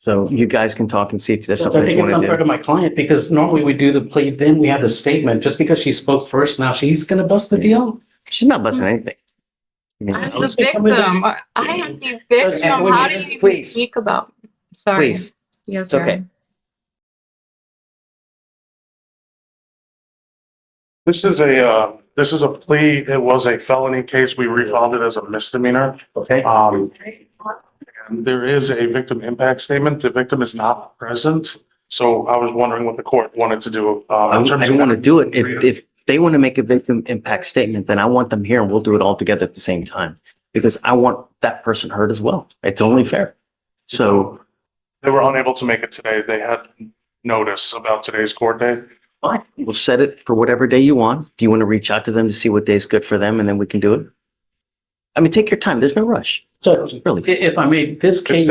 So you guys can talk and see if there's So something I that think you it's want to unfair to do. my client because normally we do the plea, then we have the statement. Just because she spoke first, now she's gonna bust the deal? She's not busting anything. I mean, I'm I the was gonna come in victim. there- I am the victim. Everyone How do here, you even please. speak about? Sorry. please, Yes, it's sir. okay. This is a plea. It was a felony case. We refiled it as a misdemeanor. Okay. And there is a victim impact statement. The victim is not present. So I was wondering what the court wanted to do. I in terms don't of- want to do it. If they want to make a victim impact statement, then I want them here and we'll do it all together at the same time. Because I want that person heard as well. It's only fair. So, They were unable to make it today. They had notice about today's court date. fine, we'll set it for whatever day you want. Do you want to reach out to them to see what day is good for them and then we can do it? I mean, take your time. There's no rush. So Really. if I may, this case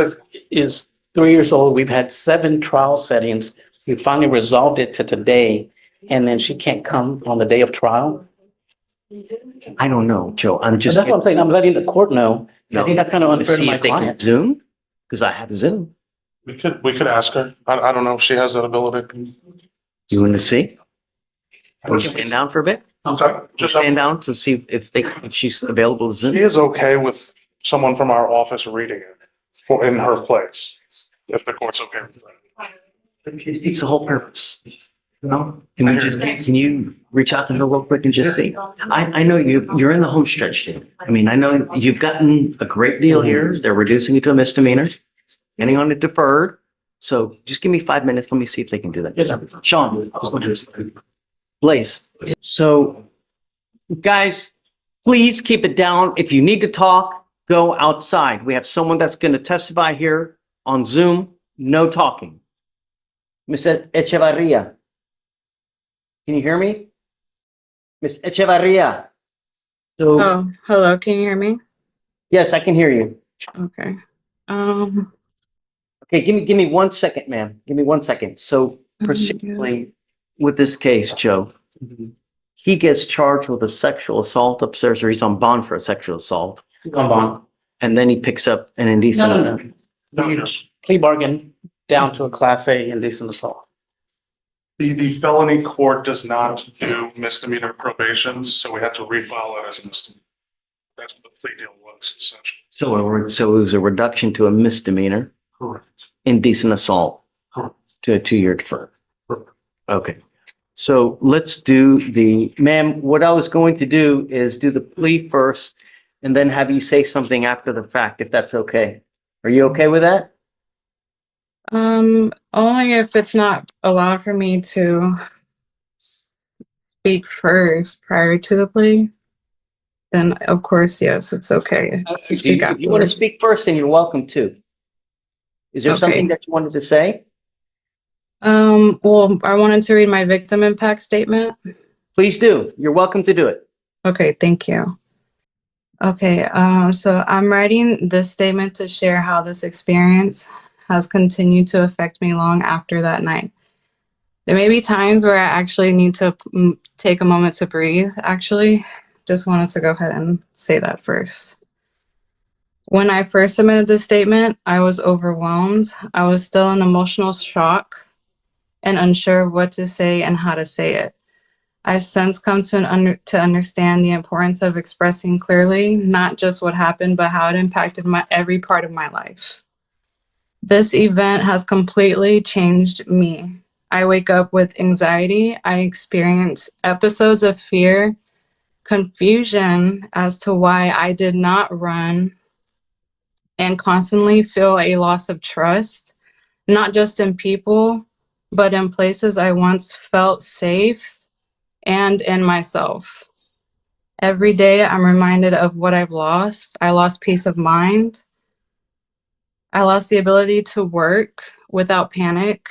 is 3 years old. We've had 7 trial settings. We finally resolved it to today. And then she can't come on the day of trial. I don't know, Joe. I'm And just. that's what I'm saying. I'm letting the court know. I No, think that's kind of unfair to see my if they can client. Zoom, because I have Zoom. We could ask her. I don't know if she has that ability. You want to see? Can we stand down for a bit? I'm sorry. Just stand down to see if she's available to She Zoom. is okay with someone from our office reading it in her place, if the court's okay with that. It's the whole purpose. No, can you reach out to her real quick and just see? I know you're in the home stretch, Jim. I mean, I know you've gotten a great deal here. They're reducing it to a misdemeanor, getting on it deferred. So just give me 5 minutes. Let me see if they can do that. Yes, sir. Sean, Blaze. So guys, please keep it down. If you need to talk, go outside. We have someone that's going to testify here on Zoom. No talking. Mr. Echevarria. Can you hear me? Miss Echevarria. So, Oh, hello. Can you hear me? yes, I can hear you. Okay. Okay, give me 1 second, ma'am. Give me 1 second. So procedurally with this case, Joe, he gets charged with a sexual assault upstairs, or he's on bond for a sexual assault. Come on. And then he picks up an indecent. No. Plea bargain down to a class A indecent assault. The felony court does not do misdemeanor probations, so we had to refile it as a misdemeanor. That's what the plea deal was essentially. So it was a reduction to a misdemeanor, Correct. indecent assault, Correct. to a 2-year defer. Correct. Okay. So let's do ma'am, what I was going to do is do the plea first and then have you say something after the fact, if that's okay. Are you okay with that? Only if it's not allowed for me to speak first prior to the plea, then of course, yes, it's okay to speak If you want to afterwards. speak first, then you're welcome to. Is there Okay. something that you wanted to say? Well, I wanted to read my victim impact statement. Please do. You're welcome to do it. Okay, thank you. Okay, so I'm writing this statement to share how this experience has continued to affect me long after that night. There may be times where I actually need to take a moment to breathe, actually. Just wanted to go ahead and say that first. When I first submitted this statement, I was overwhelmed. I was still in emotional shock and unsure of what to say and how to say it. I've since come to understand the importance of expressing clearly, not just what happened, but how it impacted every part of my life. This event has completely changed me. I wake up with anxiety. I experience episodes of fear, confusion as to why I did not run, and constantly feel a loss of trust, not just in people, but in places I once felt safe and in myself. Every day I'm reminded of what I've lost. I lost peace of mind. I lost the ability to work without panic,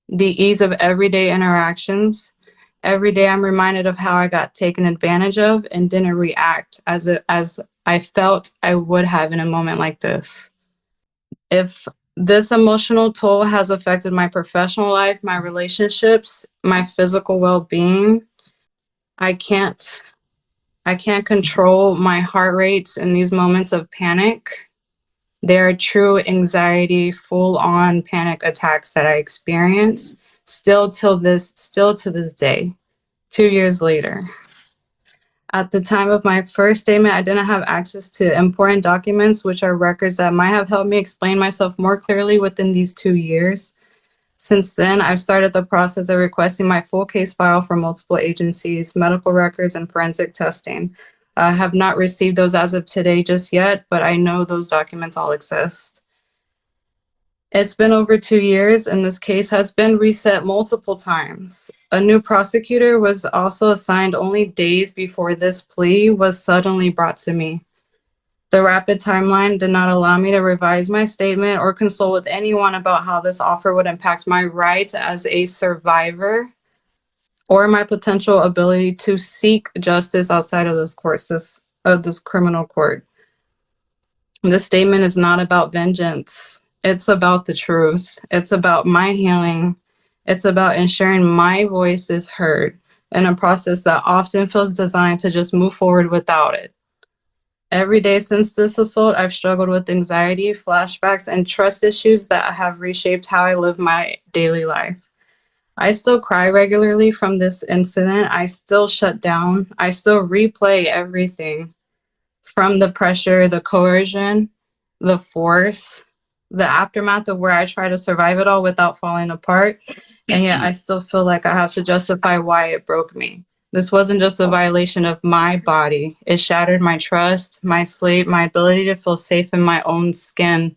the ease of everyday interactions. Every day I'm reminded of how I got taken advantage of and didn't react as I felt I would have in a moment like this. If this emotional toll has affected my professional life, my relationships, my physical well-being, I can't control my heart rates in these moments of panic. They are true anxiety, full-on panic attacks that I experience still to this day, 2 years later. At the time of my first statement, I didn't have access to important documents, which are records that might have helped me explain myself more clearly within these 2 years. Since then, I've started the process of requesting my full case file from multiple agencies, medical records, and forensic testing. I have not received those as of today just yet, but I know those documents all exist. It's been over 2 years, and this case has been reset multiple times. A new prosecutor was also assigned only days before this plea was suddenly brought to me. The rapid timeline did not allow me to revise my statement or consult with anyone about how this offer would impact my rights as a survivor or my potential ability to seek justice outside of this criminal court. This statement is not about vengeance. It's about the truth. It's about my healing. It's about ensuring my voice is heard in a process that often feels designed to just move forward without it. Every day since this assault, I've struggled with anxiety, flashbacks, and trust issues that have reshaped how I live my daily life. I still cry regularly from this incident. I still shut down. I still replay everything from the pressure, the coercion, the force, the aftermath of where I try to survive it all without falling apart. And yet I still feel like I have to justify why it broke me. This wasn't just a violation of my body. It shattered my trust, my sleep, my ability to feel safe in my own skin.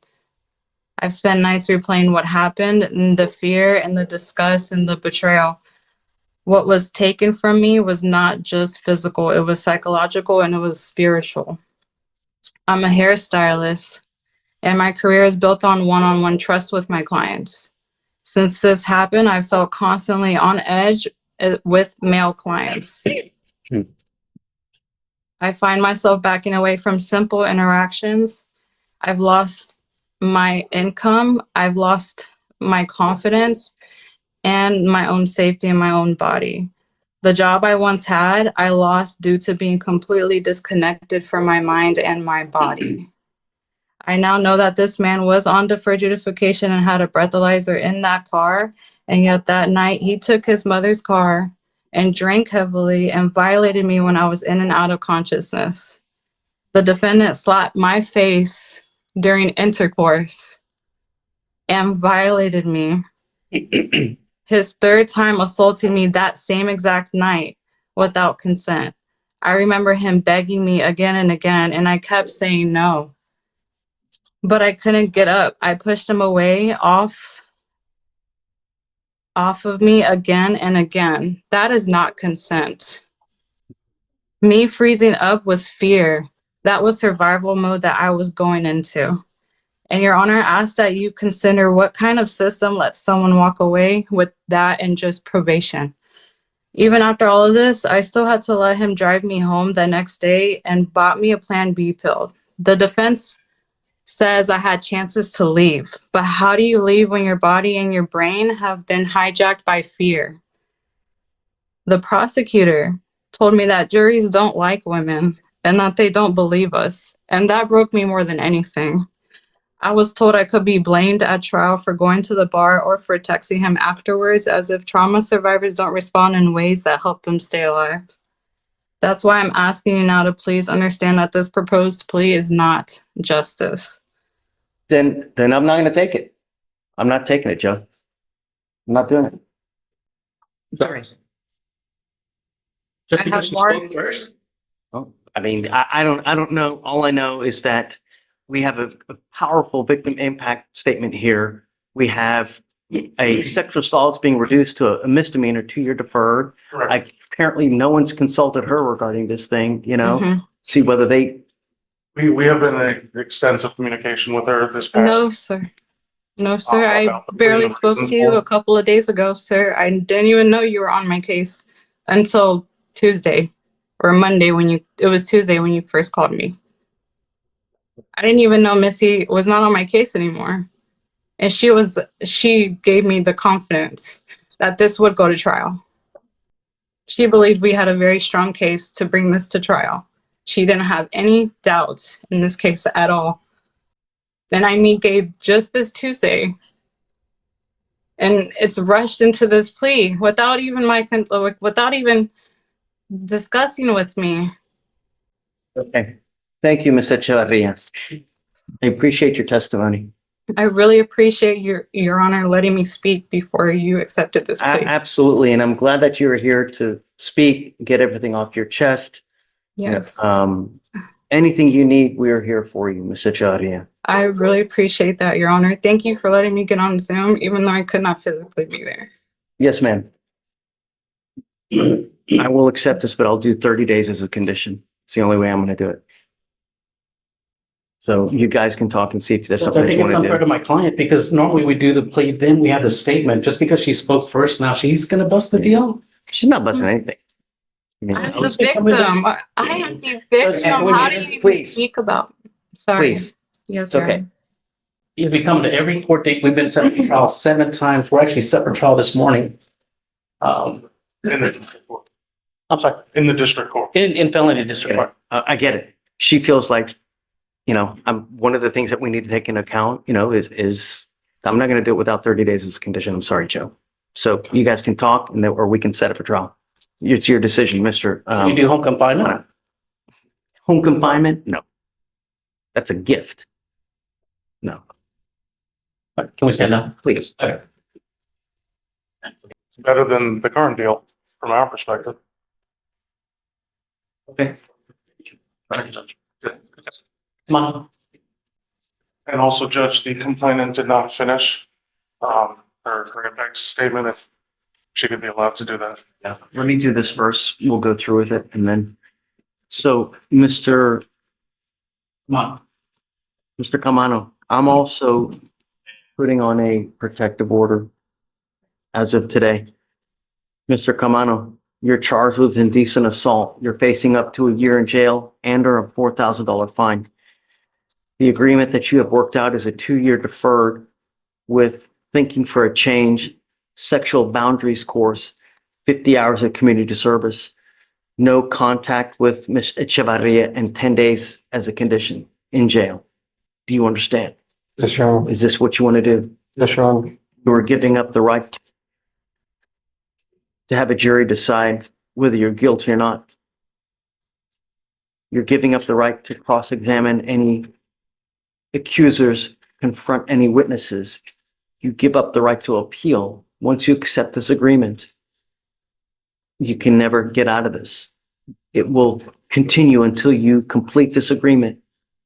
I've spent nights replaying what happened, and the fear and the disgust and the betrayal. What was taken from me was not just physical, it was psychological and it was spiritual. I'm a hairstylist, and my career is built on one-on-one trust with my clients. Since this happened, I felt constantly on edge with male clients. I find myself backing away from simple interactions. I've lost my income. I've lost my confidence and my own safety in my own body. The job I once had, I lost due to being completely disconnected from my mind and my body. I now know that this man was on deferred adjudication and had a breathalyzer in that car. And yet that night he took his mother's car and drank heavily and violated me when I was in and out of consciousness. The defendant slapped my face during intercourse and violated me. His third time assaulting me that same exact night without consent. I remember him begging me again and again, and I kept saying no. But I couldn't get up. I pushed him away off of me again and again. That is not consent. Me freezing up was fear. That was survival mode that I was going into. And Your Honor, I ask that you consider what kind of system lets someone walk away with that and just probation. Even after all of this, I still had to let him drive me home the next day and bought me a Plan B pill. The defense says I had chances to leave, but how do you leave when your body and your brain have been hijacked by fear? The prosecutor told me that juries don't like women and that they don't believe us, and that broke me more than anything. I was told I could be blamed at trial for going to the bar or for texting him afterwards, as if trauma survivors don't respond in ways that help them stay alive. That's why I'm asking you now to please understand that this proposed plea is not justice. Then I'm not going to take it. I'm not taking it, Joe. I'm not doing it. Sorry. Just because you spoke first? Oh, I mean, I don't know. All I know is that we have a powerful victim impact statement here. We have a sexual assault being reduced to a misdemeanor, 2-year deferred. Correct. Apparently, no one's consulted her regarding this thing, Mhm. see whether they. We have been in extensive communication with her this past. No, sir. No, sir. I About the barely reason spoke to you for- a couple of days ago, sir. I didn't even know you were on my case until Tuesday or Monday it was Tuesday when you first called me. I didn't even know Missy was not on my case anymore. And she gave me the confidence that this would go to trial. She believed we had a very strong case to bring this to trial. She didn't have any doubts in this case at all. And I meet Gabe just this Tuesday. And it's rushed into this plea without even without even discussing with me. Okay. Thank you, Ms. Echevarria. I appreciate your testimony. I really appreciate your honor letting me speak before you accepted this plea. Absolutely. And I'm glad that you were here to speak, get everything off your chest. Yes. Anything you need, we are here for you, Ms. Echevarria. I really appreciate that, Your Honor. Thank you for letting me get on Zoom, even though I could not physically be there. Yes, ma'am. I will accept this, but I'll do 30 days as a condition. It's the only way I'm going to do it. So you guys can talk and see if there's I something think you it's want to unfair do. to my client because normally we do the plea, then we have the statement. Just because she spoke first, now she's gonna bust the deal? She's not busting anything. I mean, I'm the victim. I am the victim. How do you even Please. speak about? Sorry. please, Yes, it's Your okay. Honor. He's been coming to every court date. We've been set for trial 7 times. We're actually set for trial this morning. In the district court. I'm sorry, In the district court. in felony district court. I get it. She feels like, one of the things that we need to take into account, is I'm not going to do it without 30 days as a condition. I'm sorry, Joe. So you guys can talk and then, or we can set it for trial. It's your decision, Mr. Can you do home confinement? Home confinement? No. That's a gift. No, Can we stand up? please. Okay. It's better than the current deal from our perspective. Okay. Come on. And also, Judge, the complainant did not finish her impact statement, if she could be allowed to do that. Yeah. Let me do this first. We'll go through with it and then. So, Mr. Camano, I'm also putting on a protective order as of today. Mr. Camano, you're charged with indecent assault. You're facing up to a year in jail and or a $4,000 fine. The agreement that you have worked out is a 2-year deferred with thinking for a change, sexual boundaries course, 50 hours of community service, no contact with Ms. Echevarria, and 10 days as a condition in jail. Do you understand? Yes, Your Honor. Is this what you want to do? Yes, Your Honor. You are giving up the right to have a jury decide whether you're guilty or not. You're giving up the right to cross-examine any accusers, confront any witnesses. You give up the right to appeal. Once you accept this agreement, you can never get out of this. It will continue until you complete this agreement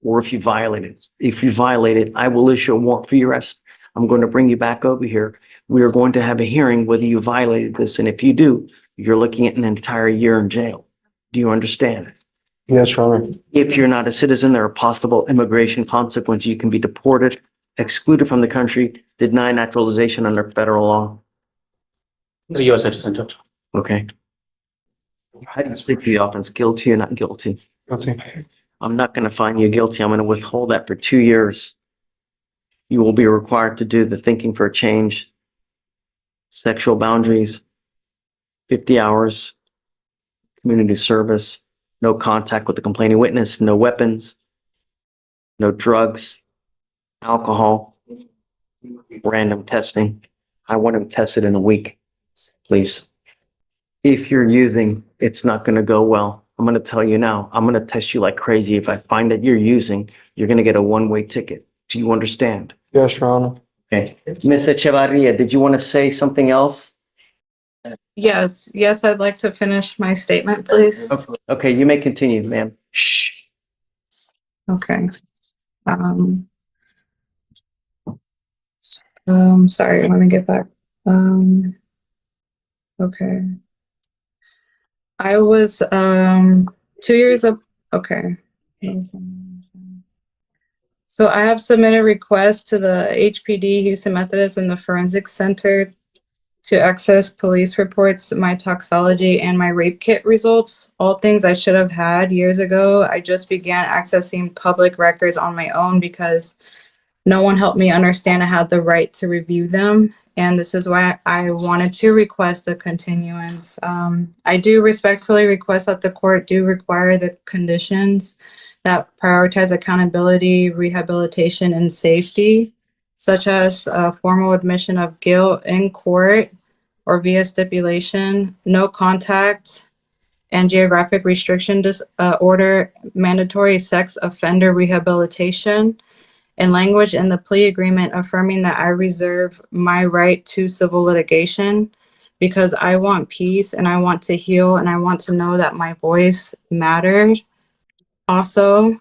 or if you violate it. If you violate it, I will issue a warrant for your arrest. I'm going to bring you back over here. We are going to have a hearing whether you violated this. And if you do, you're looking at an entire year in jail. Do you understand? Yes, Your Honor. If you're not a citizen, there are possible immigration consequences. You can be deported, excluded from the country, denied naturalization under federal law. He's a U.S. citizen, Judge. Okay. How do you sleep the offense? Guilty or not guilty? Guilty. I'm not going to find you guilty. I'm going to withhold that for 2 years. You will be required to do the thinking for a change, sexual boundaries, 50 hours, community service, no contact with the complaining witness, no weapons, no drugs, alcohol, random testing. I want him tested in a week, please. If you're using, it's not going to go well. I'm going to tell you now, I'm going to test you like crazy. If I find that you're using, you're going to get a one-way ticket. Do you understand? Yes, Your Honor. Okay. Ms. Echevarria, did you want to say something else? Yes, I'd like to finish my statement, please. Okay, you may continue, ma'am. Shh. Okay. Sorry, let me get back. Okay. I was 2 years up. Okay. So I have submitted requests to the HPD, Houston Methodist, and the Forensic Center to access police reports, my toxology, and my rape kit results. All things I should have had years ago. I just began accessing public records on my own because no one helped me understand I had the right to review them. And this is why I wanted to request a continuance. I do respectfully request that the court do require the conditions that prioritize accountability, rehabilitation, and safety, such as formal admission of guilt in court or via stipulation, no contact, and geographic restriction order, mandatory sex offender rehabilitation, and language in the plea agreement affirming that I reserve my right to civil litigation because I want peace and I want to heal and I want to know that my voice mattered. Also,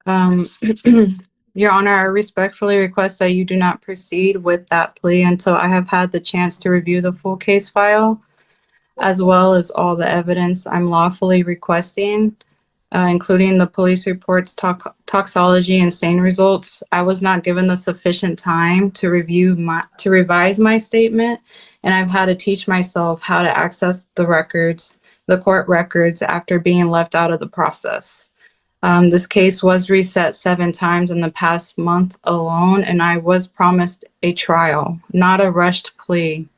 Your Honor, I respectfully request that you do not proceed with that plea until I have had the chance to review the full case file, as well as all the evidence I'm lawfully requesting, including the police reports, toxology, and stain results. I was not given the sufficient time to revise my statement, and I've had to teach myself how to access the court records after being left out of the process. This case was reset 7 times in the past month alone, and I was promised a trial, not a rushed plea.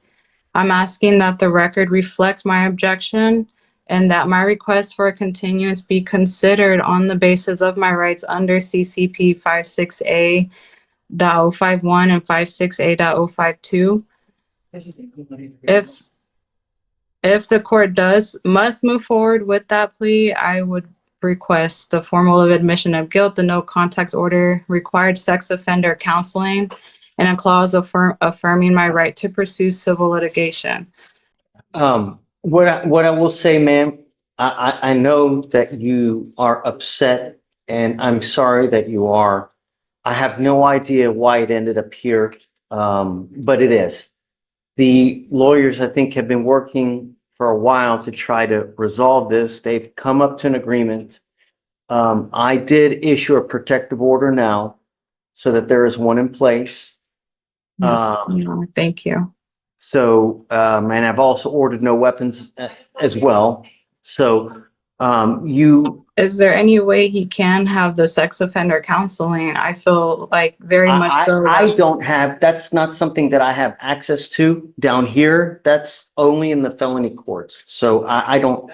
I'm asking that the record reflect my objection and that my request for a continuance be considered on the basis of my rights under CCP 56A.051 and 56A.052. If the court must move forward with that plea, I would request the formal admission of guilt, the no contact order, required sex offender counseling, and a clause affirming my right to pursue civil litigation. What I will say, ma'am, I know that you are upset and I'm sorry that you are. I have no idea why it ended up here, but it is. The lawyers, I think, have been working for a while to try to resolve this. They've come up to an agreement. I did issue a protective order now so that there is one in place. Yes, thank you. So, and I've also ordered no weapons as well. So, Is there any way he can have the sex offender counseling? I feel like very much so. I don't have, that's not something that I have access to down here. That's only in the felony courts. So I don't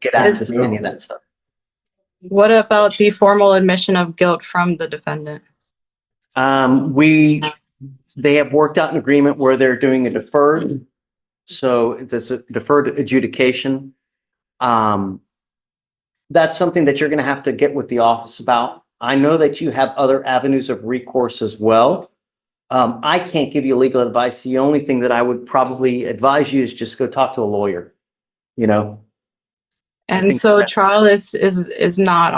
get access to any of that stuff. What about the formal admission of guilt from the defendant? They have worked out an agreement where they're doing a deferred. So there's a deferred adjudication. That's something that you're going to have to get with the office about. I know that you have other avenues of recourse as well. I can't give you legal advice. The only thing that I would probably advise you is just go talk to a lawyer, you know? And so trial is not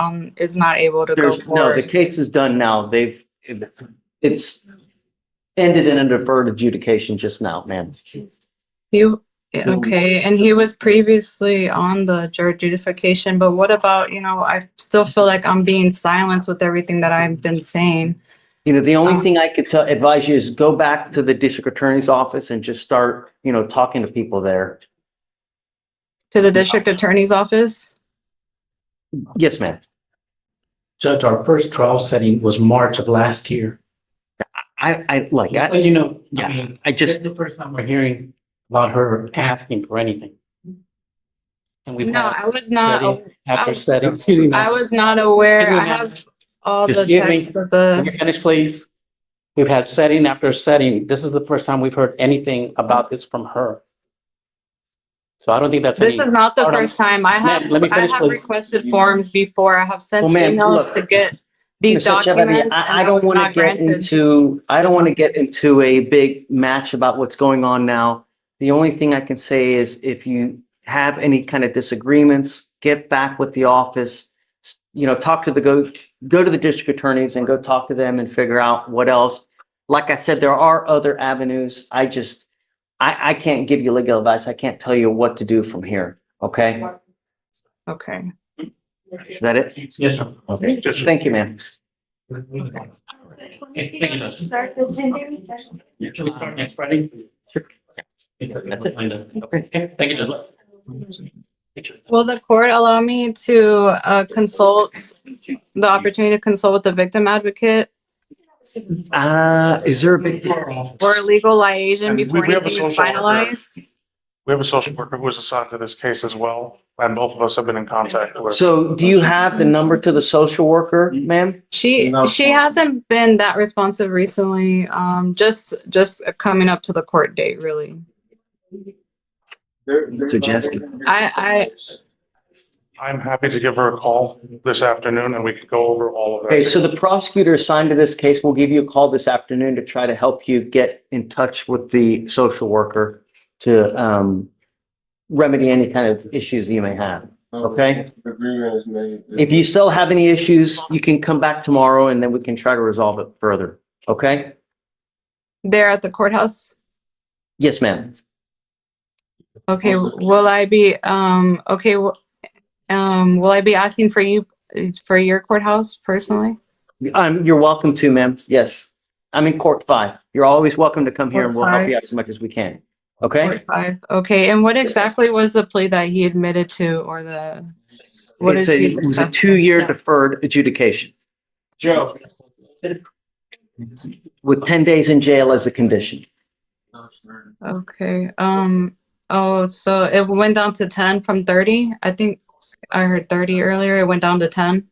able to go No, the forward. case is done now. It's ended in a deferred adjudication just now, ma'am. Okay, and he was previously on the adjudication, but what about, I still feel like I'm being silenced with everything that I've been saying. The only thing I could advise you is go back to the district attorney's office and just start, talking to people there. To the district attorney's office? Yes, ma'am. Judge, our first trial setting was March of last year. I This is the first time we're hearing about her asking for anything. And we've No, had I was not, setting after setting. I was not aware. I Excuse me, have all the Excuse me. texts of Can the, you finish, please? We've had setting after setting. This is the first time we've heard anything about this from her. So I don't think that's this any is not the part of- first time. I Ma'am, let me finish, please. requested forms before. I have sent Well, ma'am, emails look, to get these Mr. Chevalier, documents. and I don't was want to not get granted. I don't want to get into a big match about what's going on now. The only thing I can say is if you have any kind of disagreements, get back with the office, talk to go to the district attorneys and go talk to them and figure out what else. Like I said, there are other avenues. I can't give you legal advice. I can't tell you what to do from here. Okay? Okay. Is that it? Yes, sir. Okay. Thank you, ma'am. Thank you, Judge. Should we start next Friday? Sure. That's it. Okay, thank you, Judge. Will the court allow me to the opportunity to consult with the victim advocate Is there a big? or a legal liaison And before we have a anything is social worker. finalized? We have a social worker who is assigned to this case as well, and both of us have been in contact with. So do you have the number to the social worker, ma'am? She hasn't been that responsive recently. Just coming up to the court date, really. Suggest. I'm happy to give her a call this afternoon and we can go over all of that. Okay, so the prosecutor assigned to this case will give you a call this afternoon to try to help you get in touch with the social worker to remedy any kind of issues you may have. Okay? Agreement is made. If you still have any issues, you can come back tomorrow and then we can try to resolve it further. Okay? They're at the courthouse. Yes, ma'am. Okay, will I be will I be asking for you for your courthouse personally? You're welcome to, ma'am. Yes. I'm in court 5. You're always welcome to come here and we'll help you out as much as we can. Okay? Court 5. Okay, and what exactly was the plea that he admitted to, or what is he? It was a 2-year deferred adjudication Joe. with 10 days in jail as a condition. Okay. Oh, so it went down to 10 from 30? I think I heard 30 earlier. It went down to 10.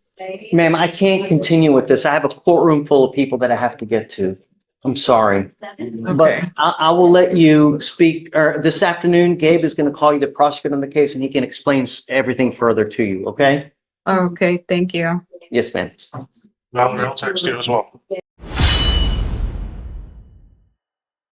Ma'am, I can't continue with this. I have a courtroom full of people that I have to get to. I'm sorry. Okay. But I will let you speak, or this afternoon, Gabe is going to call you the prosecutor on the case and he can explain everything further to you, okay? Okay, thank you. Yes, ma'am. Valerie, I'll text you as well.